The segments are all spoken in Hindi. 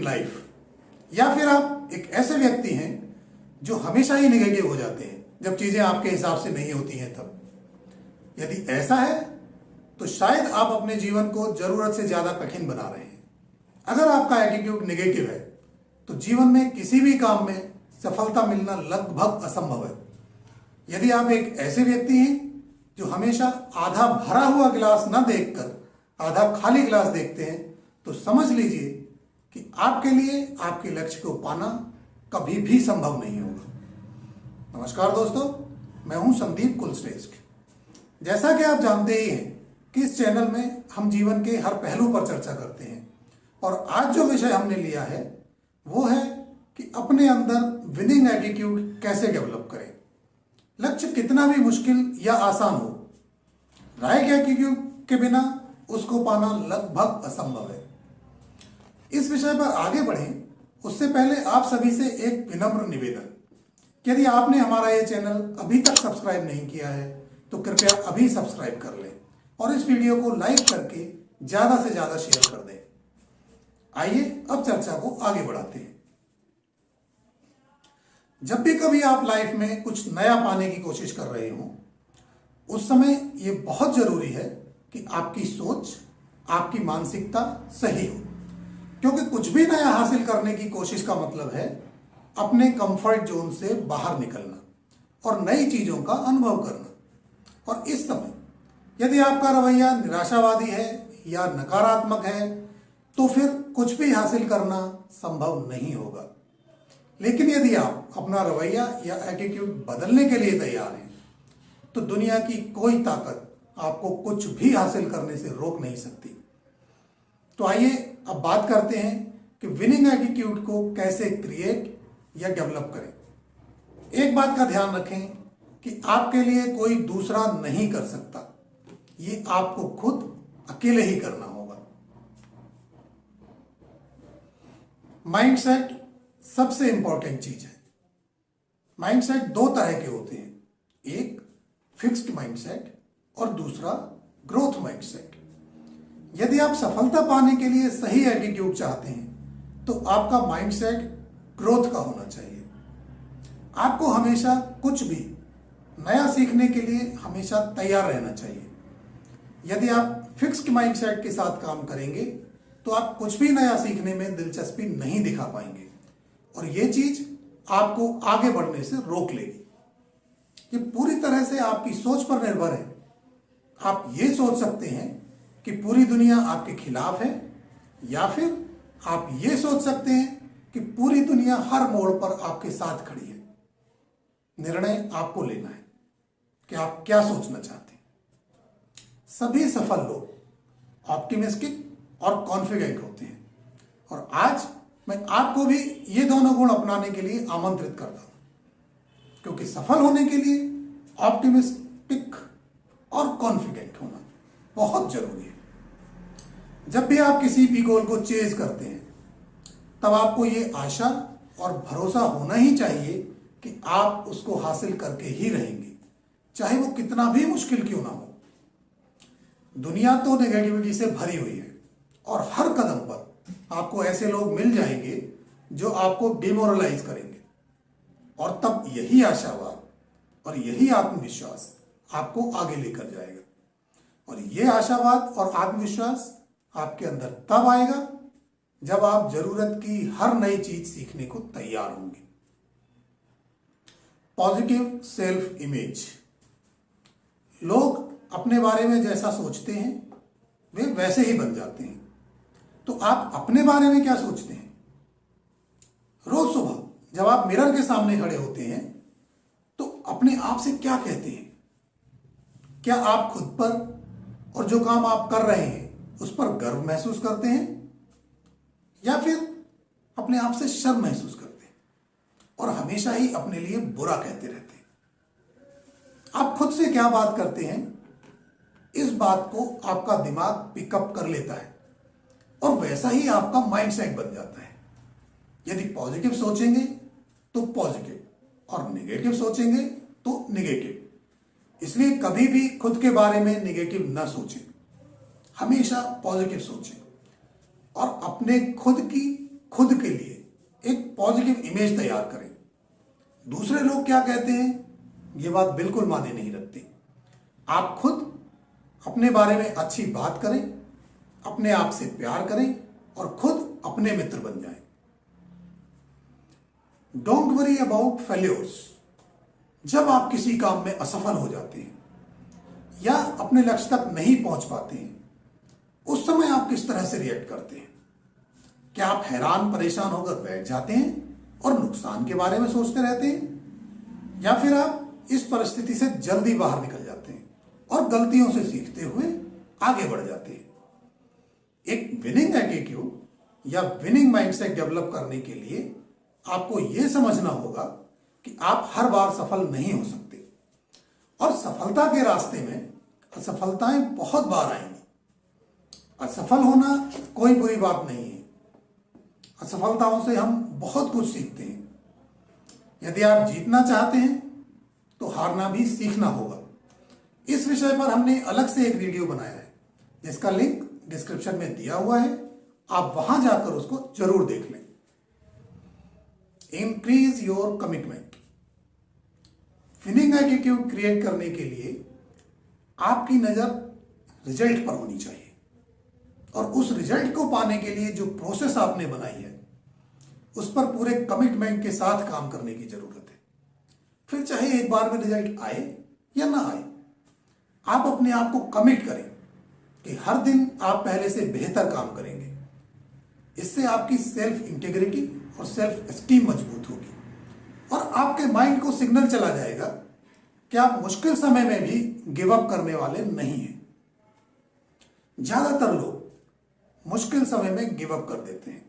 इन लाइफ, या फिर आप एक ऐसे व्यक्ति हैं जो हमेशा ही नेगेटिव हो जाते हैं जब चीजें आपके हिसाब से नहीं होती हैं तब। यदि ऐसा है तो शायद आप अपने जीवन को जरूरत से ज्यादा कठिन बना रहे हैं। अगर आपका एटीट्यूड नेगेटिव है तो जीवन में किसी भी काम में सफलता मिलना लगभग असंभव है। यदि आप एक ऐसे व्यक्ति हैं जो हमेशा आधा भरा हुआ गिलास न देखकर आधा खाली गिलास देखते हैं तो समझ लीजिए कि आपके लिए आपके लक्ष्य को पाना कभी भी संभव नहीं होगा। नमस्कार दोस्तों, मैं हूं संदीप कुलश्रेष्ठ। जैसा कि आप जानते ही हैं कि इस चैनल में हम जीवन के हर पहलू पर चर्चा करते हैं और आज जो विषय हमने लिया है वो है कि अपने अंदर विनिंग एटीट्यूड कैसे डेवलप करें। लक्ष्य कितना भी मुश्किल या आसान हो, राइट एटीट्यूड के बिना उसको पाना लगभग असंभव है। इस विषय पर आगे बढ़ें उससे पहले आप सभी से एक विनम्र निवेदन, यदि आपने हमारा ये चैनल अभी तक सब्सक्राइब नहीं किया है तो कृपया अभी सब्सक्राइब कर लें और इस वीडियो को लाइक करके ज्यादा से ज्यादा शेयर कर दें। आइए अब चर्चा को आगे बढ़ाते हैं। जब भी कभी आप लाइफ में कुछ नया पाने की कोशिश कर रहे हो उस समय ये बहुत जरूरी है कि आपकी सोच, आपकी मानसिकता सही हो, क्योंकि कुछ भी नया हासिल करने की कोशिश का मतलब है अपने कंफर्ट जोन से बाहर निकलना और नई चीजों का अनुभव करना। और इस समय यदि आपका रवैया निराशावादी है या नकारात्मक है तो फिर कुछ भी हासिल करना संभव नहीं होगा। लेकिन यदि आप अपना रवैया या एटीट्यूड बदलने के लिए तैयार हैं तो दुनिया की कोई ताकत आपको कुछ भी हासिल करने से रोक नहीं सकती। तो आइए अब बात करते हैं कि विनिंग एटीट्यूड को कैसे क्रिएट या डेवलप करें। एक बात का ध्यान रखें कि आपके लिए कोई दूसरा नहीं कर सकता, ये आपको खुद अकेले ही करना होगा। माइंडसेट सबसे इंपॉर्टेंट चीज है। माइंडसेट दो तरह के होते हैं, एक फिक्स्ड माइंडसेट और दूसरा ग्रोथ माइंडसेट। यदि आप सफलता पाने के लिए सही एटीट्यूड चाहते हैं तो आपका माइंडसेट ग्रोथ का होना चाहिए। आपको हमेशा कुछ भी नया सीखने के लिए हमेशा तैयार रहना चाहिए। यदि आप फिक्स्ड माइंडसेट के साथ काम करेंगे तो आप कुछ भी नया सीखने में दिलचस्पी नहीं दिखा पाएंगे और ये चीज आपको आगे बढ़ने से रोक लेगी। ये पूरी तरह से आपकी सोच पर निर्भर है। आप ये सोच सकते हैं कि पूरी दुनिया आपके खिलाफ है या फिर आप ये सोच सकते हैं कि पूरी दुनिया हर मोड़ पर आपके साथ खड़ी है। निर्णय आपको लेना है कि आप क्या सोचना चाहते हैं। सभी सफल लोग ऑप्टिमिस्टिक और कॉन्फिडेंट होते हैं और आज मैं आपको भी ये दोनों गुण अपनाने के लिए आमंत्रित करता हूं, क्योंकि सफल होने के लिए ऑप्टिमिस्टिक और कॉन्फिडेंट होना बहुत जरूरी है। जब भी आप किसी भी गोल को चेज करते हैं तब आपको ये आशा और भरोसा होना ही चाहिए कि आप उसको हासिल करके ही रहेंगे, चाहे वो कितना भी मुश्किल क्यों ना हो। दुनिया तो नेगेटिविटी से भरी हुई है और हर कदम पर आपको ऐसे लोग मिल जाएंगे जो आपको डिमोरलाइज करेंगे और तब यही आशावाद और यही आत्मविश्वास आपको आगे लेकर जाएगा। और यह आशावाद और आत्मविश्वास आपके अंदर तब आएगा जब आप जरूरत की हर नई चीज सीखने को तैयार होंगे। Positive self image. लोग अपने बारे में जैसा सोचते हैं वे वैसे ही बन जाते हैं। तो आप अपने बारे में क्या सोचते हैं? रोज सुबह जब आप मिरर के सामने खड़े होते हैं तो अपने आप से क्या कहते हैं? क्या आप खुद पर और जो काम आप कर रहे हैं उस पर गर्व महसूस करते हैं या फिर अपने आप से शर्म महसूस करते हैं और हमेशा ही अपने लिए बुरा कहते रहते हैं? आप खुद से क्या बात करते हैं, इस बात को आपका दिमाग पिकअप कर लेता है और वैसा ही आपका माइंडसेट बन जाता है। यदि पॉजिटिव सोचेंगे तो पॉजिटिव और नेगेटिव सोचेंगे तो नेगेटिव। इसलिए कभी भी खुद के बारे में नेगेटिव ना सोचें, हमेशा पॉजिटिव सोचें और अपने खुद की खुद के लिए एक पॉजिटिव इमेज तैयार करें। दूसरे लोग क्या कहते हैं ये बात बिल्कुल मायने नहीं रखती। आप खुद अपने बारे में अच्छी बात करें, अपने आप से प्यार करें और खुद अपने मित्र बन जाएं। Don't worry about failures. जब आप किसी काम में असफल हो जाते हैं या अपने लक्ष्य तक नहीं पहुंच पाते हैं, उस समय आप किस तरह से रिएक्ट करते हैं? क्या आप हैरान परेशान होकर बैठ जाते हैं और नुकसान के बारे में सोचते रहते हैं, या फिर आप इस परिस्थिति से जल्दी बाहर निकल जाते हैं और गलतियों से सीखते हुए आगे बढ़ जाते हैं? एक विनिंग एटीट्यूड या विनिंग माइंडसेट डेवलप करने के लिए आपको यह समझना होगा कि आप हर बार सफल नहीं हो सकते और सफलता के रास्ते में असफलताएं बहुत बार आएंगी। असफल होना कोई बुरी बात नहीं है। असफलताओं से हम बहुत कुछ सीखते हैं। यदि आप जीतना चाहते हैं तो हारना भी सीखना होगा। इस विषय पर हमने अलग से एक वीडियो बनाया है जिसका लिंक डिस्क्रिप्शन में दिया हुआ है, आप वहां जाकर उसको जरूर देख लें। Increase your commitment. Winning attitude create करने के लिए आपकी नजर रिजल्ट पर होनी चाहिए और उस रिजल्ट को पाने के लिए जो प्रोसेस आपने बनाई है उस पर पूरे कमिटमेंट के साथ काम करने की जरूरत है। फिर चाहे एक बार में रिजल्ट आए या ना आए, आप अपने आप को कमिट करें कि हर दिन आप पहले से बेहतर काम करेंगे। इससे आपकी सेल्फ इंटीग्रिटी और सेल्फ एस्टीम मजबूत होगी और आपके माइंड को सिग्नल चला जाएगा कि आप मुश्किल समय में भी गिव अप करने वाले नहीं हैं। ज्यादातर लोग मुश्किल समय में गिव अप कर देते हैं,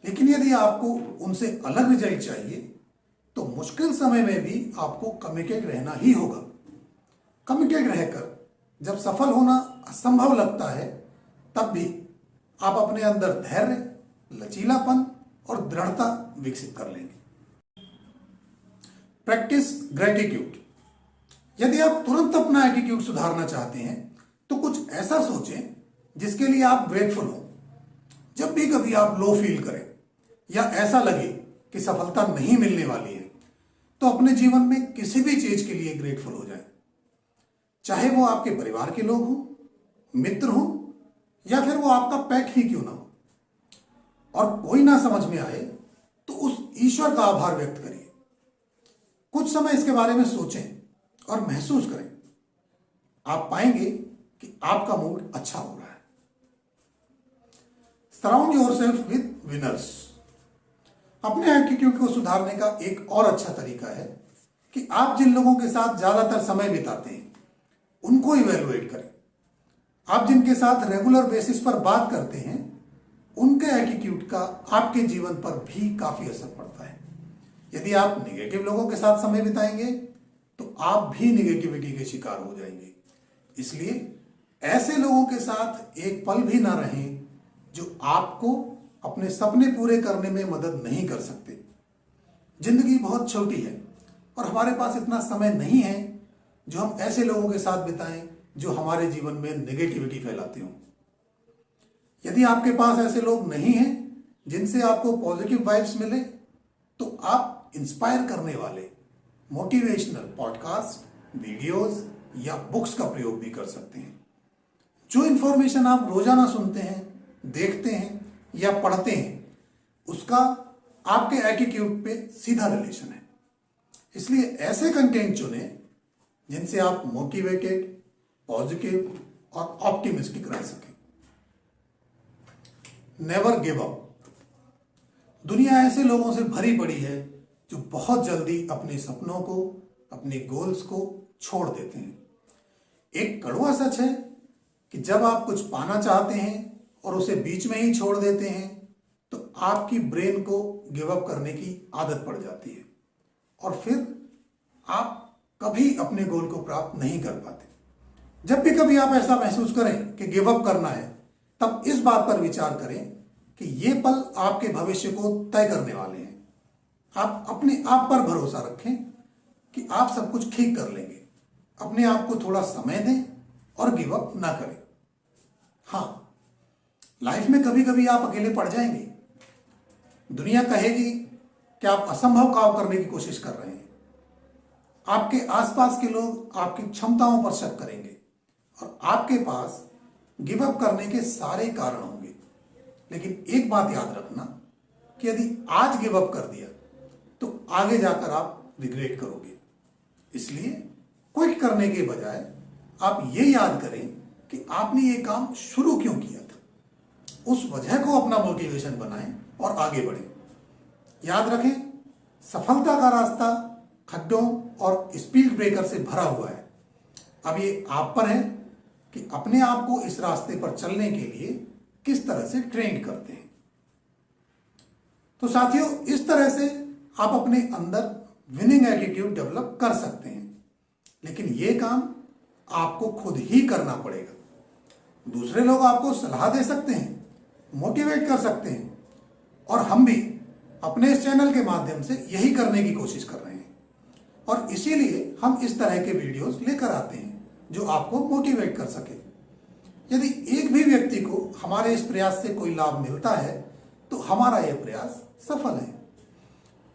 लेकिन यदि आपको उनसे अलग रिजल्ट चाहिए तो मुश्किल समय में भी आपको कमिटेड रहना ही होगा। कमिटेड रहकर जब सफल होना असंभव लगता है तब भी आप अपने अंदर धैर्य, लचीलापन और दृढ़ता विकसित कर लेंगे। Practice gratitude. यदि आप तुरंत अपना एटीट्यूड सुधारना चाहते हैं तो कुछ ऐसा सोचें जिसके लिए आप ग्रेटफुल हो। जब भी कभी आप लो फील करें या ऐसा लगे कि सफलता नहीं मिलने वाली है तो अपने जीवन में किसी भी चीज के लिए ग्रेटफुल हो जाए, चाहे वो आपके परिवार के लोग हों, मित्र हों या फिर वो आपका पेट ही क्यों ना हो। और कोई ना समझ में आए तो उस ईश्वर का आभार व्यक्त करिए। कुछ समय इसके बारे में सोचें और महसूस करें, आप पाएंगे कि आपका मूड अच्छा हो रहा है। Surround yourself with winners. अपने एटीट्यूड को सुधारने का एक और अच्छा तरीका है कि आप जिन लोगों के साथ ज्यादातर समय बिताते हैं उनको इवेलुएट करें। आप जिनके साथ रेगुलर बेसिस पर बात करते हैं उनके एटीट्यूड का आपके जीवन पर भी काफी असर पड़ता है। यदि आप निगेटिव लोगों के साथ समय बिताएंगे तो आप भी निगेटिविटी के शिकार हो जाएंगे। इसलिए ऐसे लोगों के साथ एक पल भी ना रहें जो आपको अपने सपने पूरे करने में मदद नहीं कर सकते। जिंदगी बहुत छोटी है और हमारे पास इतना समय नहीं है जो हम ऐसे लोगों के साथ बिताएं जो हमारे जीवन में नेगेटिविटी फैलाते हों। यदि आपके पास ऐसे लोग नहीं हैं जिनसे आपको पॉजिटिव वाइब्स मिले तो आप इंस्पायर करने वाले मोटिवेशनल पॉडकास्ट, वीडियोस या बुक्स का प्रयोग भी कर सकते हैं। जो इंफॉर्मेशन आप रोजाना सुनते हैं, देखते हैं या पढ़ते हैं उसका आपके एटीट्यूड पे सीधा रिलेशन है। इसलिए ऐसे कंटेंट चुनें जिनसे आप मोटिवेटेड, पॉजिटिव और ऑप्टिमिस्टिक रह सकें। Never give up. दुनिया ऐसे लोगों से भरी पड़ी है जो बहुत जल्दी अपने सपनों को, अपने गोल्स को छोड़ देते हैं। एक कड़वा सच है कि जब आप कुछ पाना चाहते हैं और उसे बीच में ही छोड़ देते हैं तो आपकी ब्रेन को गिव अप करने की आदत पड़ जाती है और फिर आप कभी अपने गोल को प्राप्त नहीं कर पाते। जब भी कभी आप ऐसा महसूस करें कि गिव अप करना है तब इस बात पर विचार करें कि ये पल आपके भविष्य को तय करने वाले हैं। आप अपने आप पर भरोसा रखें कि आप सब कुछ ठीक कर लेंगे। अपने आप को थोड़ा समय दें और गिव अप ना करें। हाँ, लाइफ में कभी कभी आप अकेले पड़ जाएंगे, दुनिया कहेगी कि आप असंभव काम करने की कोशिश कर रहे हैं। आपके आसपास के लोग आपकी क्षमताओं पर शक करेंगे और आपके पास गिव अप करने के सारे कारण होंगे। लेकिन एक बात याद रखना कि यदि आज गिव अप कर दिया तो आगे जाकर आप रिग्रेट करोगे। इसलिए क्विट करने के बजाय आप ये याद करें कि आपने ये काम शुरू क्यों किया था। उस वजह को अपना मोटिवेशन बनाएं और आगे बढ़ें। याद रखें, सफलता का रास्ता खड्डों और स्पीड ब्रेकर से भरा हुआ है। अब ये आप पर है कि अपने आप को इस रास्ते पर चलने के लिए किस तरह से ट्रेन करते हैं। तो साथियों, इस तरह से आप अपने अंदर विनिंग एटीट्यूड डेवलप कर सकते हैं। लेकिन ये काम आपको खुद ही करना पड़ेगा। दूसरे लोग आपको सलाह दे सकते हैं, मोटिवेट कर सकते हैं, और हम भी अपने इस चैनल के माध्यम से यही करने की कोशिश कर रहे हैं। और इसीलिए हम इस तरह के वीडियोस लेकर आते हैं जो आपको मोटिवेट कर सके। यदि एक भी व्यक्ति को हमारे इस प्रयास से कोई लाभ मिलता है तो हमारा यह प्रयास सफल है।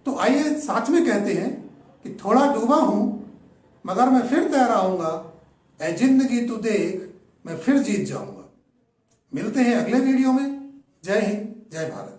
तो आइए साथ में कहते हैं कि थोड़ा डूबा हूं मगर मैं फिर तैराऊंगा, ऐ जिंदगी तू देख मैं फिर जीत जाऊंगा। मिलते हैं अगले वीडियो में। जय हिंद, जय भारत।